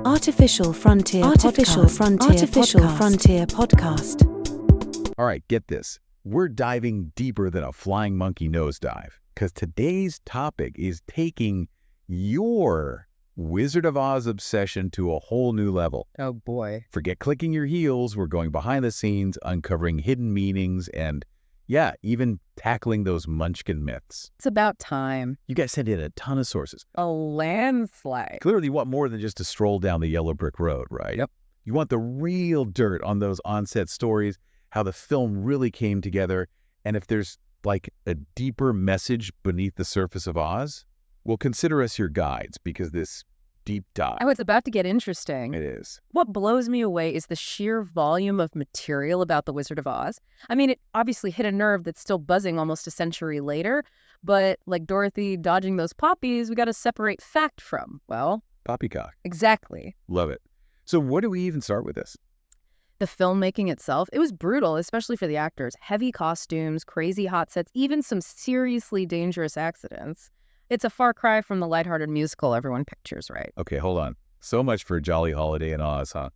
Artificial Frontier Podcast. All right, get this. We're diving deeper than a flying monkey nosedive because today's topic is taking your Wizard of Oz obsession to a whole new level. Oh boy. Forget clicking your heels. We're going behind the scenes, uncovering hidden meanings, and yeah, even tackling those Munchkin myths. It's about time. You guys sent in a ton of sources. A landslide. Clearly, you want more than just to stroll down the yellow brick road, right? Yep. You want the real dirt on those on-set stories, how the film really came together, and if there's like a deeper message beneath the surface of Oz, well, consider us your guides because this deep dive. Oh, it's about to get interesting. It is. What blows me away is the sheer volume of material about The Wizard of Oz. I mean, it obviously hit a nerve that's still buzzing almost a century later, but like Dorothy dodging those poppies, we got to separate fact from, well... Poppycock. Exactly. Love it. So where do we even start with this? The filmmaking itself, it was brutal, especially for the actors. Heavy costumes, crazy hot sets, even some seriously dangerous accidents. It's a far cry from the lighthearted musical everyone pictures, right? Okay, hold on. So much for a jolly holiday in Oz, huh?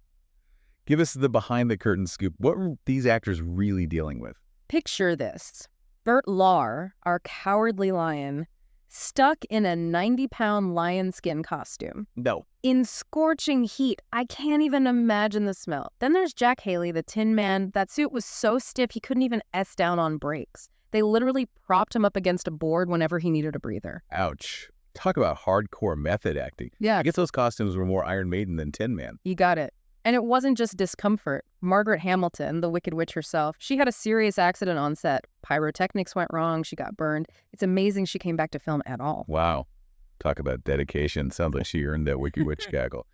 Give us the behind-the-curtain scoop. What were these actors really dealing with? Picture this. Bert Lahr, our cowardly lion, stuck in a 90-pound lion skin costume. No. In scorching heat. I can't even imagine the smell. Then there's Jack Haley, the Tin Man. That suit was so stiff he couldn't even S down on brakes. They literally propped him up against a board whenever he needed a breather. Ouch. Talk about hardcore method acting. Yeah. I guess those costumes were more Iron Maiden than Tin Man. You got it. And it wasn't just discomfort. Margaret Hamilton, the Wicked Witch herself, she had a serious accident on set. Pyrotechnics went wrong. She got burned. It's amazing she came back to film at all. Wow. Talk about dedication. Sounds like she earned that Wicked Witch gaggle.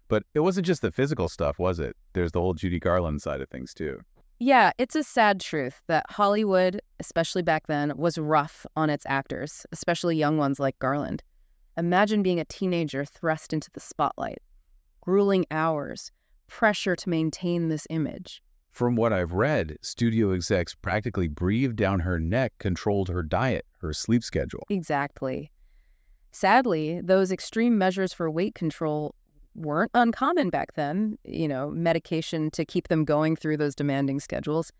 But it wasn't just the physical stuff, was it? There's the whole Judy Garland side of things, too. Yeah, it's a sad truth that Hollywood, especially back then, was rough on its actors, especially young ones like Garland. Imagine being a teenager thrust into the spotlight. Grueling hours, pressure to maintain this image. From what I've read, studio execs practically breathed down her neck, controlled her diet, her sleep schedule. Exactly. Sadly, those extreme measures for weight control weren't uncommon back then, medication to keep them going through those demanding schedules.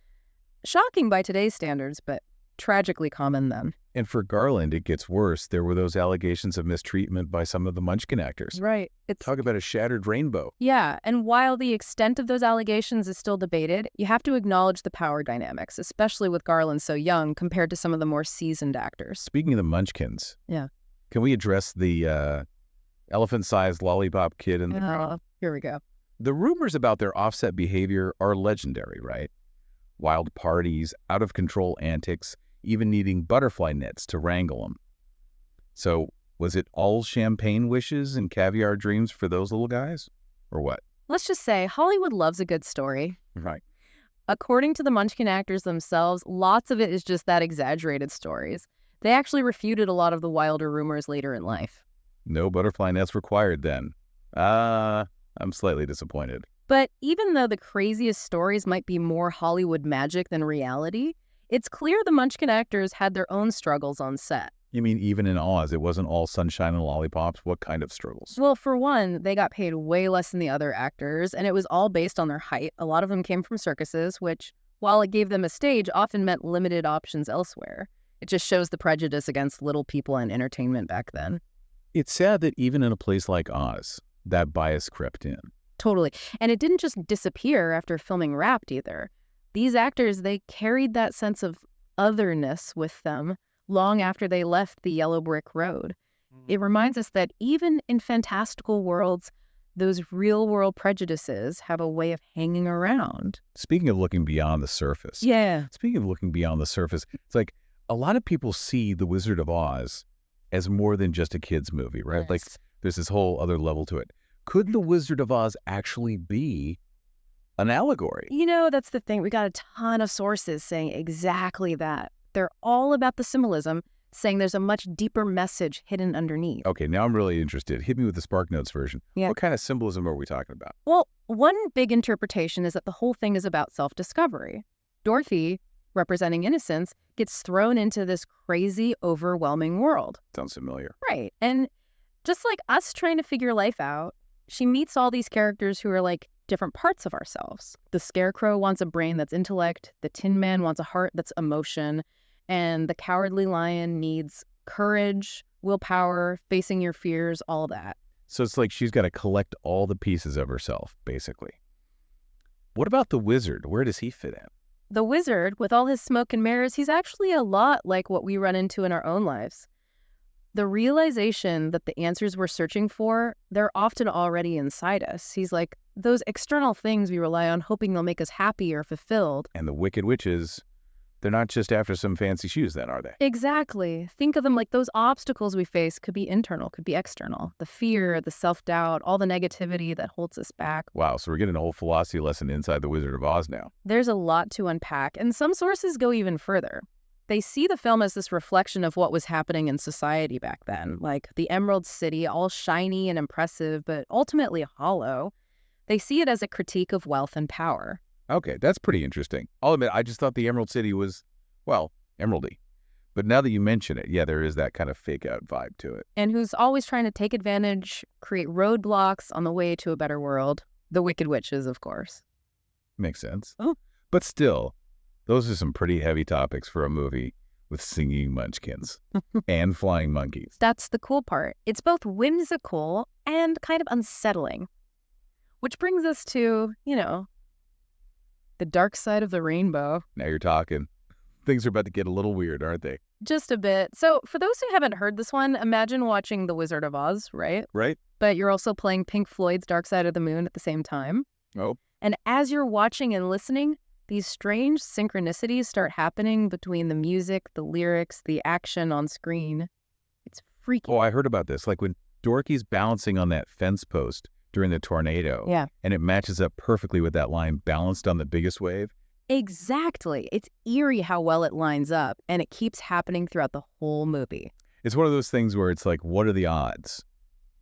Shocking by today's standards, but tragically common then. And for Garland, it gets worse. There were those allegations of mistreatment by some of the Munchkin actors. Right. Talk about a shattered rainbow. Yeah, and while the extent of those allegations is still debated, you have to acknowledge the power dynamics, especially with Garland so young compared to some of the more seasoned actors. Speaking of the Munchkins, yeah, can we address the elephant-sized lollipop kid in the crowd? Here we go. The rumors about their offset behavior are legendary, right? Wild parties, out-of-control antics, even needing butterfly nets to wrangle them. So, was it all champagne wishes and caviar dreams for those little guys? Or what? Let's just say Hollywood loves a good story. Right. According to the Munchkin actors themselves, lots of it is just that exaggerated stories. They actually refuted a lot of the wilder rumors later in life. No butterfly nets required then. I'm slightly disappointed. But even though the craziest stories might be more Hollywood magic than reality, it's clear the Munchkin actors had their own struggles on set. You mean even in Oz, it wasn't all sunshine and lollipops? What kind of struggles? Well, for one, they got paid way less than the other actors, and it was all based on their height. A lot of them came from circuses, which, while it gave them a stage, often meant limited options elsewhere. It just shows the prejudice against little people and entertainment back then. It's sad that even in a place like Oz, that bias crept in. Totally. And it didn't just disappear after filming Wrapped either. These actors, they carried that sense of otherness with them long after they left the yellow brick road. It reminds us that even in fantastical worlds, those real-world prejudices have a way of hanging around. Speaking of looking beyond the surface. Yeah. Speaking of looking beyond the surface, it's like a lot of people see The Wizard of Oz as more than just a kid's movie, right? Yes. Like there's this whole other level to it. Could The Wizard of Oz actually be an allegory? That's the thing. We got a ton of sources saying exactly that. They're all about the symbolism, saying there's a much deeper message hidden underneath. Okay, now I'm really interested. Hit me with the SparkNotes version. Yeah. What kind of symbolism are we talking about? Well, one big interpretation is that the whole thing is about self-discovery. Dorothy, representing innocence, gets thrown into this crazy, overwhelming world. Sounds familiar. Right. And just like us trying to figure life out, She meets all these characters who are like different parts of ourselves. The Scarecrow wants a brain that's intellect, the Tin Man wants a heart that's emotion, and the Cowardly Lion needs courage, willpower, facing your fears, all that. So it's like she's got to collect all the pieces of herself, basically. What about the Wizard? Where does he fit in? The Wizard, with all his smoke and mirrors, he's actually a lot like what we run into in our own lives. The realization that the answers we're searching for, they're often already inside us. He's like those external things we rely on hoping they'll make us happy or fulfilled. And the Wicked Witches, they're not just after some fancy shoes then, are they? Exactly. Think of them like those obstacles we face could be internal, could be external. The fear, the self-doubt, all the negativity that holds us back. Wow, so we're getting a whole philosophy lesson inside the Wizard of Oz now. There's a lot to unpack, and some sources go even further. They see the film as this reflection of what was happening in society back then, like the Emerald City, all shiny and impressive, but ultimately hollow. They see it as a critique of wealth and power. Okay, that's pretty interesting. I'll admit, I just thought the Emerald City was, well, emeraldy. But now that you mention it, yeah, there is that kind of fake-out vibe to it. And who's always trying to take advantage, create roadblocks on the way to a better world. The Wicked Witches, of course. Makes sense. Oh. But still, those are some pretty heavy topics for a movie with singing munchkins and flying monkeys. That's the cool part. It's both whimsical and kind of unsettling. Which brings us to, the dark side of the rainbow. Now you're talking. Things are about to get a little weird, aren't they? Just a bit. So for those who haven't heard this one, imagine watching The Wizard of Oz, right? Right. But you're also playing Pink Floyd's Dark Side of the Moon at the same time. Oh. And as you're watching and listening, these strange synchronicities start happening between the music, the lyrics, the action on screen. It's freaky. Oh, I heard about this. Like when Dorothy's balancing on that fence post during the tornado. Yeah. And it matches up perfectly with that line, balanced on the biggest wave. Exactly. It's eerie how well it lines up, and it keeps happening throughout the whole movie. It's one of those things where it's like, what are the odds?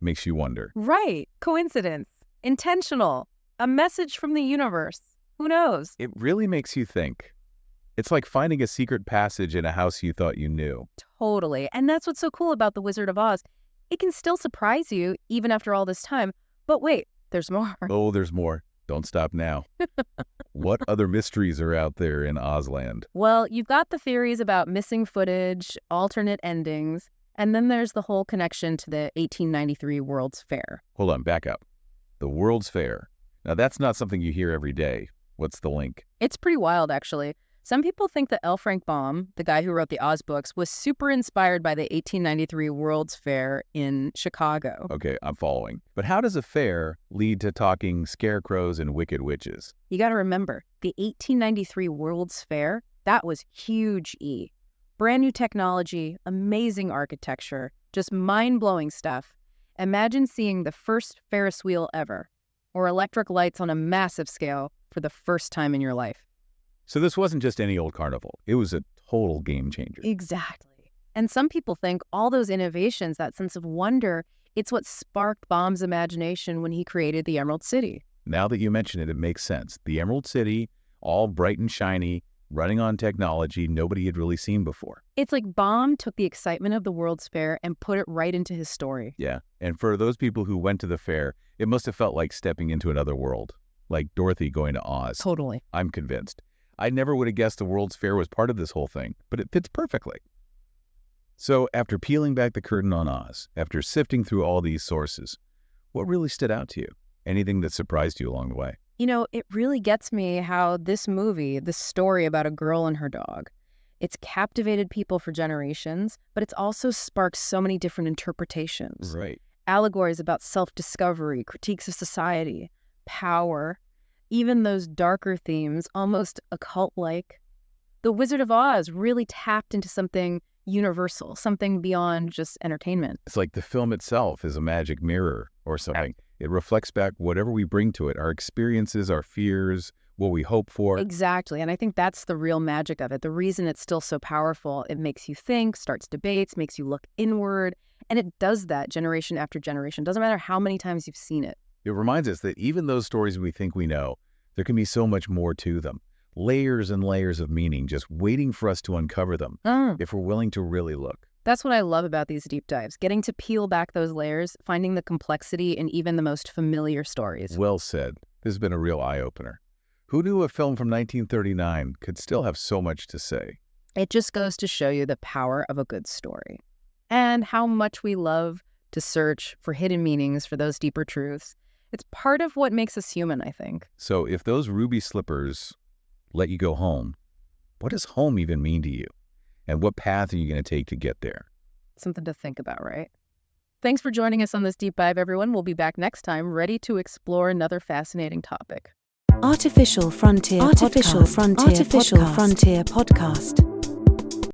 Makes you wonder. Right. Coincidence. Intentional. A message from the universe. Who knows? It really makes you think. It's like finding a secret passage in a house you thought you knew. Totally. And that's what's so cool about The Wizard of Oz. It can still surprise you even after all this time. But wait, there's more. Oh, there's more. Don't stop now. What other mysteries are out there in Ozland? Well, you've got the theories about missing footage, alternate endings, and then there's the whole connection to the 1893 World's Fair. Hold on, back up. The World's Fair. Now, that's not something you hear every day. What's the link? It's pretty wild, actually. Some people think that L. Frank Baum, the guy who wrote the Oz books, was super inspired by the 1893 World's Fair in Chicago. Okay, I'm following. But how does a fair lead to talking scarecrows and wicked witches? You got to remember, the 1893 World's Fair, that was huge E. Brand new technology, amazing architecture, just mind-blowing stuff. Imagine seeing the first Ferris wheel ever, or electric lights on a massive scale for the first time in your life. So this wasn't just any old carnival. It was a total game changer. Exactly. And some people think all those innovations, that sense of wonder, it's what sparked Baum's imagination when he created the Emerald City. Now that you mention it, it makes sense. The Emerald City, all bright and shiny, running on technology nobody had really seen before. It's like Baum took the excitement of the World's Fair and put it right into his story. Yeah, and for those people who went to the fair, it must have felt like stepping into another world, like Dorothy going to Oz. Totally. I'm convinced. I never would have guessed the World's Fair was part of this whole thing, but it fits perfectly. So after peeling back the curtain on Oz, after sifting through all these sources, what really stood out to you? Anything that surprised you along the way? It really gets me how this movie, this story about a girl and her dog, it's captivated people for generations, but it's also sparked so many different interpretations. Right. Allegories about self-discovery, critiques of society, power, even those darker themes, almost occult-like. The Wizard of Oz really tapped into something universal, something beyond just entertainment. It's like the film itself is a magic mirror or something. It reflects back whatever we bring to it, our experiences, our fears, what we hope for. Exactly. And I think that's the real magic of it. The reason it's still so powerful, it makes you think, starts debates, makes you look inward. And it does that generation after generation. Doesn't matter how many times you've seen it. It reminds us that even those stories we think we know, there can be so much more to them. Layers and layers of meaning just waiting for us to uncover them if we're willing to really look. That's what I love about these deep dives, getting to peel back those layers, finding the complexity in even the most familiar stories. Well said. This has been a real eye-opener. Who knew a film from 1939 could still have so much to say? It just goes to show you the power of a good story and how much we love to search for hidden meanings, for those deeper truths. It's part of what makes us human, I think. So if those ruby slippers let you go home, what does home even mean to you? And what path are you going to take to get there? Something to think about, right? Thanks for joining us on this deep dive, everyone. We'll be back next time, ready to explore another fascinating topic. Artificial Frontier Podcast.